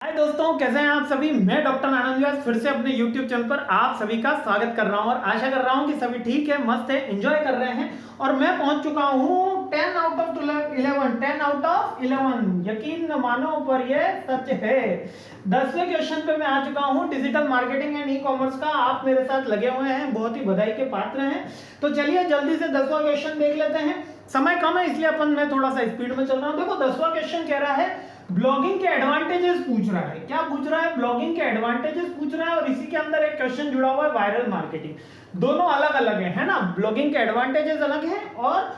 हाय दोस्तों, कैसे हैं आप सभी। मैं डॉक्टर आनंद व्यास फिर से अपने YouTube चैनल पर आप सभी का स्वागत कर रहा हूं और आशा कर रहा हूं कि सभी ठीक है, मस्त है, एंजॉय कर रहे हैं। और मैं पहुंच चुका हूं 10 आउट ऑफ 11, 10 आउट ऑफ 11। यकीन न मानो पर यह सच है। 10वें क्वेश्चन पे मैं आ चुका हूं, digital marketing and e commerce का। आप मेरे साथ लगे हुए हैं, बहुत ही बधाई के पात्र हैं। तो चलिए जल्दी से 10वां क्वेश्चन देख लेते हैं। समय कम है इसलिए मैं थोड़ा सा स्पीड में चल रहा हूं। देखो 10वां क्वेश्चन कह रहा है ब्लॉगिंग के एडवांटेजेस पूछ रहा है। क्या पूछ रहा है? ब्लॉगिंग के एडवांटेजेस पूछ रहा है। और इसी के अंदर एक क्वेश्चन जुड़ा हुआ है वायरल मार्केटिंग। दोनों अलग अलग है ना। ब्लॉगिंग के एडवांटेजेस अलग है और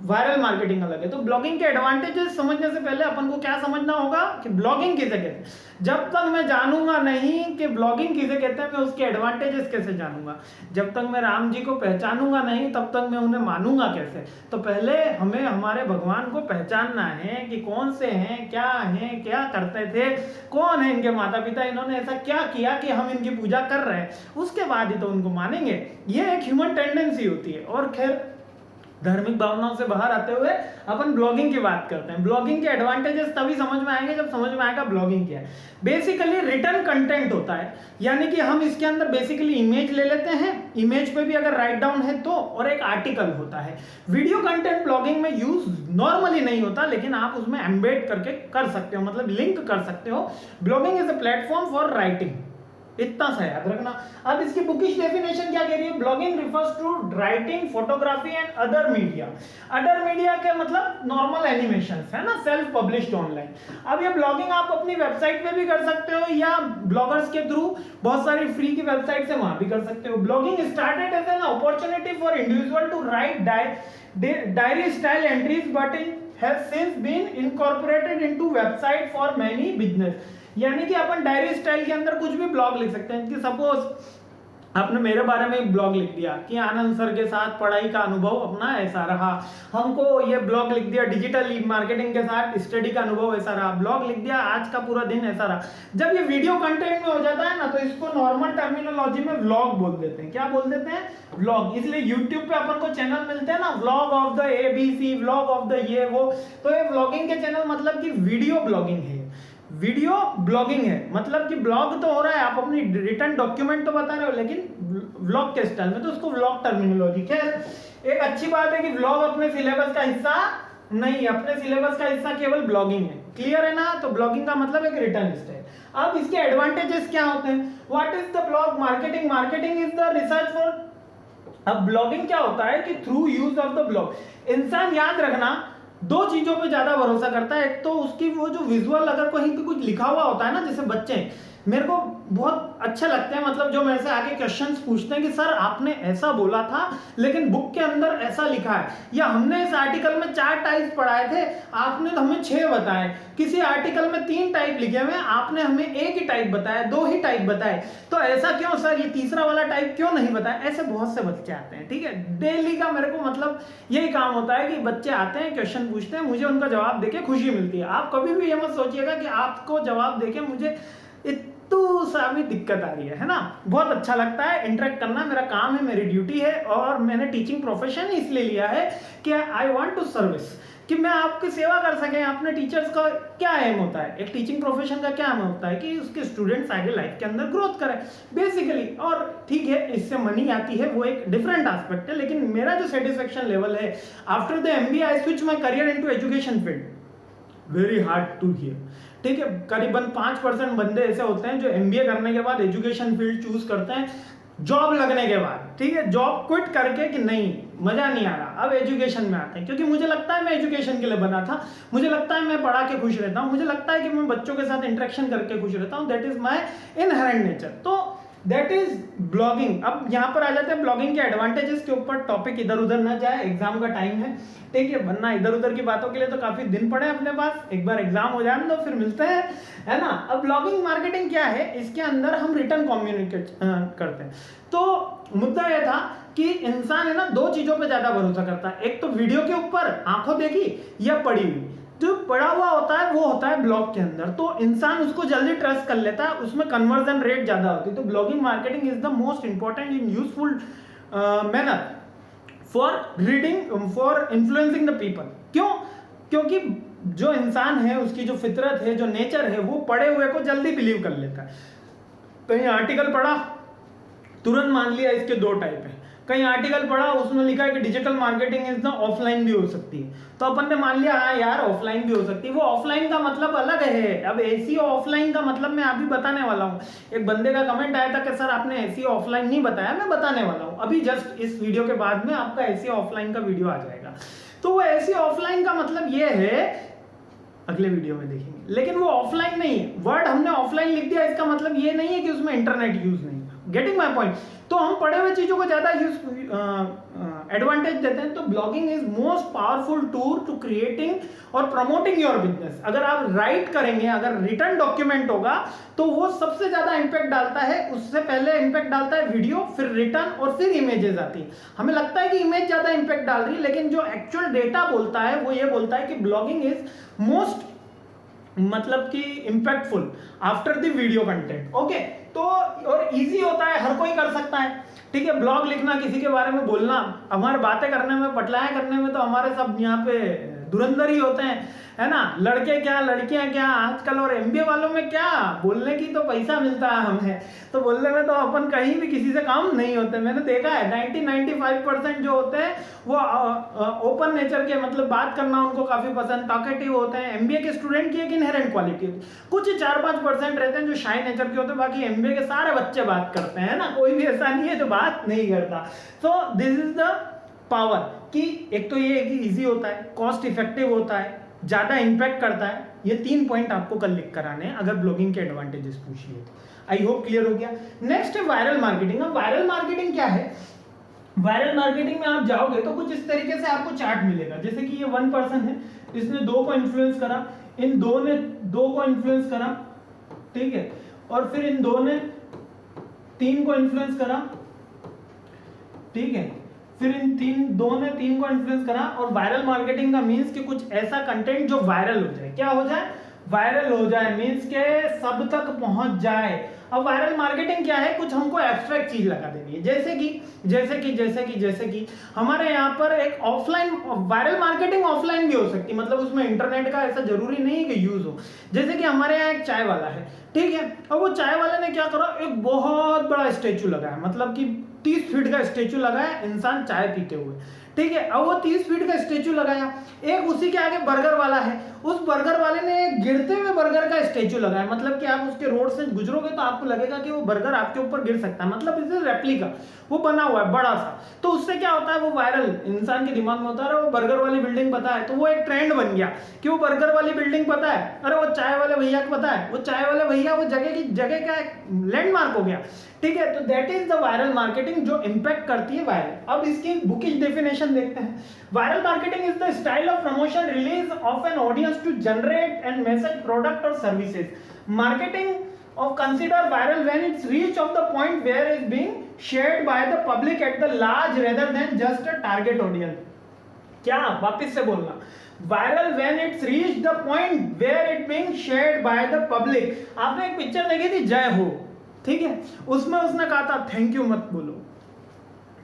वायरल मार्केटिंग अलग है। तो ब्लॉगिंग के एडवांटेजेस समझने से पहले अपन को क्या समझना होगा कि ब्लॉगिंग किसे कहते हैं। जब तक मैं जानूंगा नहीं कि ब्लॉगिंग किसे कहते हैं, मैं उसके एडवांटेजेस कैसे जानूंगा। जब तक मैं राम जी को पहचानूंगा नहीं, तब तक मैं उन्हें मानूंगा कैसे। तो पहले हमें हमारे भगवान को पहचानना है कि कौन से हैं, क्या करते थे, कौन है इनके माता पिता, इन्होंने ऐसा क्या किया कि हम इनकी पूजा कर रहे हैं। उसके बाद ही तो उनको मानेंगे। ये एक ह्यूमन टेंडेंसी होती है। और खैर धार्मिक भावनाओं से बाहर आते हुए अपन ब्लॉगिंग की बात करते हैं। ब्लॉगिंग के एडवांटेजेस तभी समझ में आएंगे जब समझ में आएगा ब्लॉगिंग क्या है। बेसिकली रिटर्न कंटेंट होता है, यानी कि हम इसके अंदर बेसिकली इमेज ले लेते हैं, इमेज पे भी अगर राइट डाउन है तो, और एक आर्टिकल होता है। वीडियो कंटेंट ब्लॉगिंग में यूज नॉर्मली नहीं होता, लेकिन आप उसमें एम्बेड करके कर सकते हो, मतलब लिंक कर सकते हो। Blogging is a platform for writing, इतना सा याद रखना। अब इसकी बुकिश डेफिनेशन क्या कह रही है? Blogging refers to writing, photography and other media. Other media के मतलब नॉर्मल एनिमेशंस है ना, सेल्फ पब्लिश्ड ऑनलाइन। अब ये ब्लॉगिंग आप अपनी वेबसाइट पे भी कर सकते हो या ब्लॉगर्स के थ्रू बहुत सारी फ्री की वेबसाइट से वहां भी कर सकते हो। Blogging started as an opportunity for individual to write diary style entries but has since been incorporated into website for many business। यानी कि अपन डायरी स्टाइल के अंदर कुछ भी ब्लॉग लिख सकते हैं। कि सपोज आपने मेरे बारे में एक ब्लॉग लिख दिया कि आनंद सर के साथ पढ़ाई का अनुभव अपना ऐसा रहा। हमको ये ब्लॉग लिख दिया डिजिटल मार्केटिंग के साथ स्टडी का अनुभव ऐसा रहा। ब्लॉग लिख दिया आज का पूरा दिन ऐसा रहा। जब ये वीडियो कंटेंट में हो जाता है ना, तो इसको नॉर्मल टर्मिनोलॉजी में व्लॉग बोल देते हैं। क्या बोल देते हैं? व्लॉग। इसलिए यूट्यूब पे अपन को चैनल मिलते हैं ना, vlog of the ABC, vlog of the ये वो। तो ये व्लॉगिंग के चैनल मतलब कि वीडियो ब्लॉगिंग है। वीडियो ब्लॉगिंग है मतलब कि ब्लॉग तो हो रहा है, आप अपनी रिटर्न डॉक्यूमेंट तो बता रहे हो, लेकिन व्लॉग के स्टाइल में, तो उसको व्लॉग टर्मिनोलॉजी। खैर एक अच्छी बात है कि व्लॉग अपने सिलेबस का हिस्सा नहीं, अपने सिलेबस का हिस्सा केवल ब्लॉगिंग है। क्लियर है ना। तो ब्लॉगिंग का मतलब एक रिटर्न स्टाइल। अब इसके एडवांटेजेस क्या होते हैं? What is the blog marketing? Marketing is the research for. अब ब्लॉगिंग क्या होता है कि through use of the blog, इंसान याद रखना दो चीजों पे ज्यादा भरोसा करता है। एक तो उसकी वो जो विजुअल, अगर कहीं पे कुछ लिखा हुआ होता है ना, जैसे बच्चे मेरे को बहुत अच्छे लगते हैं, मतलब जो मेरे से आके क्वेश्चंस पूछते हैं कि सर आपने ऐसा बोला था लेकिन बुक के अंदर ऐसा लिखा है, या हमने इस आर्टिकल में 4 टाइप पढ़ाए थे, आपने तो हमें 6 बताए। किसी आर्टिकल में 3 टाइप लिखे हुए, आपने हमें एक ही टाइप बताया, 2 ही टाइप बताए, तो ऐसा क्यों सर, ये तीसरा वाला टाइप क्यों नहीं बताया? ऐसे बहुत से बच्चे आते हैं। ठीक है, डेली का मेरे को मतलब यही काम होता है कि बच्चे आते हैं, क्वेश्चन पूछते हैं, मुझे उनका जवाब देके खुशी मिलती है। आप कभी भी ये मत सोचिएगा कि आपको जवाब देके मुझे तो सा भी दिक्कत आ रही है ना। बहुत अच्छा लगता है, इंटरेक्ट करना मेरा काम है, मेरी ड्यूटी है। और मैंने टीचिंग प्रोफेशन इसलिए लिया है कि आई वांट टू सर्विस, कि मैं आपकी सेवा कर सकें। अपने टीचर्स का क्या एम होता है, एक टीचिंग प्रोफेशन का क्या एम होता है कि उसके स्टूडेंट्स आगे लाइफ के अंदर ग्रोथ करें बेसिकली। और ठीक है, इससे मनी आती है, वो एक डिफरेंट एस्पेक्ट है। लेकिन मेरा जो सेटिस्फेक्शन लेवल है, after the MBA I switch my career into education field. Very hard to hear. ठीक है, करीबन 5% बंदे ऐसे होते हैं जो MBA करने के बाद एजुकेशन फील्ड चूज करते हैं जॉब लगने के बाद। ठीक है, जॉब क्विट करके कि नहीं मजा नहीं आ रहा, अब एजुकेशन में आते हैं। क्योंकि मुझे लगता है मैं एजुकेशन के लिए बना था, मुझे लगता है मैं पढ़ा के खुश रहता हूं, मुझे लगता है कि मैं बच्चों के साथ इंटरेक्शन करके खुश रहता हूं। That is my inherent nature. तो दैट इज ब्लॉगिंग। अब यहां पर आ जाते हैं ब्लॉगिंग के एडवांटेजेस के ऊपर। टॉपिक इधर उधर ना जाए, एग्जाम का टाइम है। ठीक है, वरना इधर उधर की बातों के लिए तो काफी दिन पड़े अपने पास। एक बार एग्जाम हो जाने दो, फिर मिलते हैं, है ना। अब ब्लॉगिंग मार्केटिंग क्या है? इसके अंदर हम रिटर्न कम्युनिकेट करते हैं। तो मुद्दा यह था कि इंसान है ना, 2 चीजों पे ज्यादा भरोसा करता है। एक तो वीडियो के ऊपर आंखों देखी या पढ़ी हुई। जो पढ़ा हुआ होता है वो होता है ब्लॉग के अंदर, तो इंसान उसको जल्दी ट्रस्ट कर लेता है, उसमें कन्वर्जन रेट ज्यादा होती है। तो blogging marketing is the most important in useful manner for reading, for influencing the people. क्यों? क्योंकि जो इंसान है उसकी जो फितरत है, जो नेचर है, वो पढ़े हुए को जल्दी बिलीव कर लेता है। कहीं आर्टिकल पढ़ा, तुरंत मान लिया इसके दो टाइप है। कहीं आर्टिकल पढ़ा, उसमें लिखा है कि डिजिटल मार्केटिंग इज ना ऑफलाइन भी हो सकती है, तो अपन ने मान लिया हाँ यार ऑफलाइन भी हो सकती है। वो ऑफलाइन का मतलब अलग है। अब एसईओ ऑफलाइन का मतलब मैं अभी बताने वाला हूँ। एक बंदे का कमेंट आया था कि सर आपने एसईओ ऑफलाइन नहीं बताया, मैं बताने वाला हूँ अभी जस्ट इस वीडियो के बाद में आपका एसईओ ऑफलाइन का वीडियो आ जाएगा। तो वो एसईओ ऑफलाइन का मतलब ये है, अगले वीडियो में देखेंगे, लेकिन वो ऑफलाइन नहीं है। वर्ड हमने ऑफलाइन लिख दिया, इसका मतलब ये नहीं है कि उसमें इंटरनेट यूज नहीं है। Getting my point. तो हम पढ़े हुए चीजों को ज्यादा एडवांटेज देते हैं। तो blogging is most powerful tool to creating और प्रमोटिंग योर बिजनेस। अगर आप राइट करेंगे, अगर रिटर्न डॉक्यूमेंट होगा तो वो सबसे ज्यादा इंपैक्ट डालता है। उससे पहले इंपैक्ट डालता है वीडियो, फिर रिटर्न और फिर इमेजेस आती है। हमें लगता है कि इमेज ज्यादा इंपैक्ट डाल रही है, लेकिन जो एक्चुअल डेटा बोलता है वो ये बोलता है कि ब्लॉगिंग इज मोस्ट मतलब कि impactful after the video content. Okay, तो और इजी होता है, हर कोई कर सकता है। ठीक है, ब्लॉग लिखना, किसी के बारे में बोलना, हमारे बातें करने में, पटलाएं करने में तो हमारे सब यहाँ पे धुरंधर ही होते हैं, है ना। लड़के क्या लड़कियां क्या आजकल, और एमबीए वालों में क्या, बोलने की तो पैसा मिलता है हमें, तो बोलने में तो अपन कहीं भी किसी से कम नहीं होते। मैंने देखा है 90-95% जो होते हैं वो ओपन नेचर के, मतलब बात करना उनको काफी पसंद, टॉकेटिव होते हैं। एमबीए के स्टूडेंट की एक इनहेरेंट क्वालिटी होती है। कुछ 4-5% रहते हैं जो शाय नेचर के होते हैं, बाकी एमबीए के सारे बच्चे बात करते हैं ना, कोई भी ऐसा नहीं है जो बात नहीं करता। So this is the power कि एक तो ये कि इजी होता है, कॉस्ट इफेक्टिव होता है, ज्यादा इंपैक्ट करता है। ये 3 पॉइंट आपको कल लिख कर आने हैं अगर ब्लॉगिंग के एडवांटेजेस पूछिए तो। आई होप क्लियर हो गया। नेक्स्ट है वायरल मार्केटिंग। अब वायरल मार्केटिंग क्या है? वायरल मार्केटिंग में आप जाओगे तो कुछ इस तरीके से आपको चार्ट मिलेगा। जैसे कि ये 1 पर्सन है, इसने 2 को इन्फ्लुएंस करा, इन 2 ने 2 को इन्फ्लुएंस करा, ठीक है, और फिर इन 2 ने 3 को इन्फ्लुएंस करा, ठीक है, फिर इन 2 ने 3 को इन्फ्लुएंस करा। और वायरल मार्केटिंग का मींस कि कुछ ऐसा कंटेंट जो वायरल हो जाए। क्या हो जाए? वायरल हो जाए, मींस के सब तक पहुंच जाए। अब वायरल मार्केटिंग क्या है? कुछ हमको एब्स्ट्रैक्ट चीज लगा देनी है। जैसे कि हमारे यहाँ पर एक ऑफलाइन वायरल मार्केटिंग ऑफलाइन भी हो सकती है, मतलब उसमें इंटरनेट का ऐसा जरूरी नहीं है कि यूज हो। जैसे कि हमारे यहाँ एक चाय वाला है, ठीक है, और वो चाय वाले ने क्या करा, एक बहुत बड़ा स्टेचू लगाया, मतलब कि 30 फीट का स्टेचू लगाया, इंसान चाय पीते हुए, ठीक है। अब वो 30 फीट का स्टेचू लगाया। एक उसी के आगे बर्गर वाला है, उस बर्गर वाले ने गिरते हुए बर्गर का स्टेचू लगाया, मतलब कि आप उसके रोड से गुजरोगे तो आपको लगेगा कि वो बर्गर आपके ऊपर गिर सकता है, मतलब इसे रेप्लिका वो बना हुआ है बड़ा सा। तो उससे क्या होता है, वो वायरल इंसान के दिमाग में होता है, वो बर्गर वाली बिल्डिंग पता है, तो वो एक ट्रेंड बन गया कि वो बर्गर वाली बिल्डिंग पता है, अरे वो चाय वाले भैया को पता है, वो चाय वाले भैया वो जगह का लैंडमार्क हो गया, ठीक है। तो that is the viral marketing जो इंपैक्ट करती है वायरल। अब इसकी बुकिश डेफिनेशन देखते हैं। Viral marketing is the style of promotion release of an audience to generate and message product और services. Marketing of consider viral when it's reached of the point where it's being shared by the public at the large rather than just a target audience। क्या? वापस से बोलना। Viral when it's reached the point where it's being shared by the public। आपने एक picture देखी थी जय हो, ठीक है, उसमें उसने कहा था थैंक यू मत बोलो।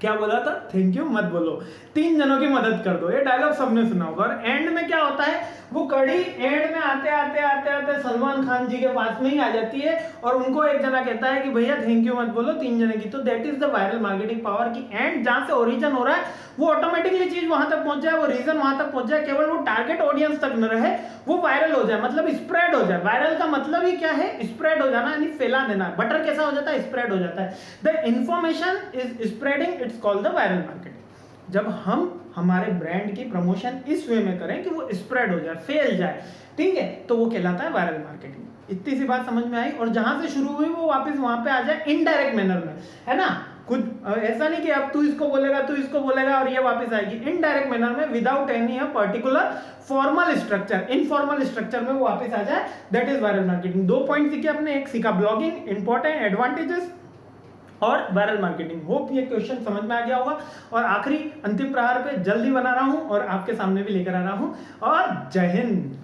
क्या बोला था? थैंक यू मत बोलो, 3 जनों की मदद कर दो। ये डायलॉग सबने सुना होगा। और एंड में क्या होता है, वो कड़ी एंड में आते आते सलमान खान जी के पास में ही आ जाती है और उनको एक जना कहता है कि भैया थैंक यू मत बोलो 3 जने की। तो that is the viral marketing power की एंड जहां से ओरिजिन हो रहा है वो ऑटोमेटिकली चीज वहां तक पहुंच जाए, वो रीजन वहां तक पहुंच जाए, केवल वो टारगेट ऑडियंस तक न रहे, वो वायरल हो जाए, मतलब स्प्रेड हो जाए। वायरल का मतलब ही क्या है? स्प्रेड हो जाना, यानी फैला देना। बटर कैसा हो जाता है? स्प्रेड हो जाता है। The information is spreading, it's called the viral marketing. जब हम हमारे ब्रांड की प्रमोशन इस वे में करें कि वो स्प्रेड हो जाए, फैल जाए, ठीक है, तो वो कहलाता है वायरल मार्केटिंग। इतनी सी बात समझ में आई। और जहां से शुरू हुई वो वापस वहां पे आ जाए इनडायरेक्ट मैनर में, है ना। कुछ ऐसा नहीं कि अब तू इसको बोलेगा और ये वापस आएगी। इनडायरेक्ट मैनर में without any particular formal structure, informal structure में वो वापस आ जाए, that is viral marketing. 2 point सीखे अपने, एक सीखा ब्लॉगिंग, इंपॉर्टेंट एडवांटेजेस, और वायरल मार्केटिंग। होप ये क्वेश्चन समझ में आ गया होगा। और आखिरी अंतिम प्रहार पे जल्दी बना रहा हूं और आपके सामने भी लेकर आ रहा हूं। और जय हिंद।